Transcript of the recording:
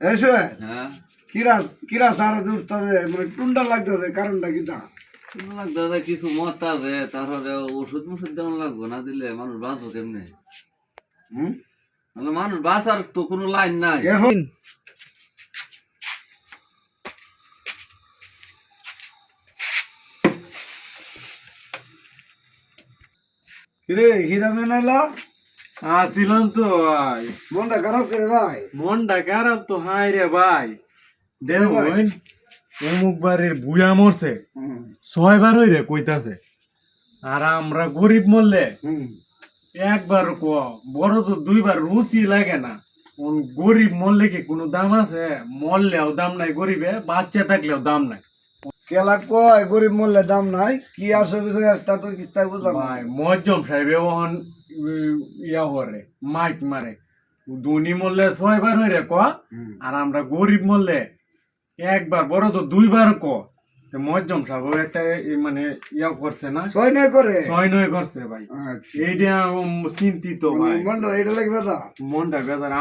এসে হ্যাঁ কিরা কিরা সারা দুস্তাদে মানে টুন্ডা লাগতেছে কারণটা কি তা দাদা কিছু মত আছে তারপরে ওষুধ মুষুধ দেওয়া লাগবে না দিলে মানুষ বাঁচবো কেমনে হুম মানে মানুষ বাঁচার তো কোনো লাইন নাই এখন কিরে হীরা মেনাইলা আসিলাম তো ভাই মনটা খারাপ করে ভাই মনটা খারাপ তো হাই রে ভাই দেখ ভাই। দেখুন অমুক বাড়ির বুয়া মরছে হুম 6 বার হইরে কইতাছে আর আমরা গরিব মরলে হুম একবার ক বড় তো 2 বার রুচি লাগে না গরিব মরলে কি কোনো দাম আছে মরলেও দাম নাই গরিবে বাচ্চা থাকলেও দাম নাই কেলা কয় গরিব মূল্যে দাম নাই কি আসে বিষয় তা তো কিস্তায় বুঝলাম না। ভাই মজ্জম সাহেব ওহন ইয়া হরে মাইক মারে দুনি মরলে 6 বার হইরে ক হুম। আর আমরা গরিব মরলে একবার বড় তো 2 বার ক মজ্জম সাহেব একটা মানে ইয়া করছে না ছয় নয় করে 6-9 করছে ভাই আচ্ছা এইটা চিন্তিত ভাই মনটা এটা লাগবে তা মনটা বেজার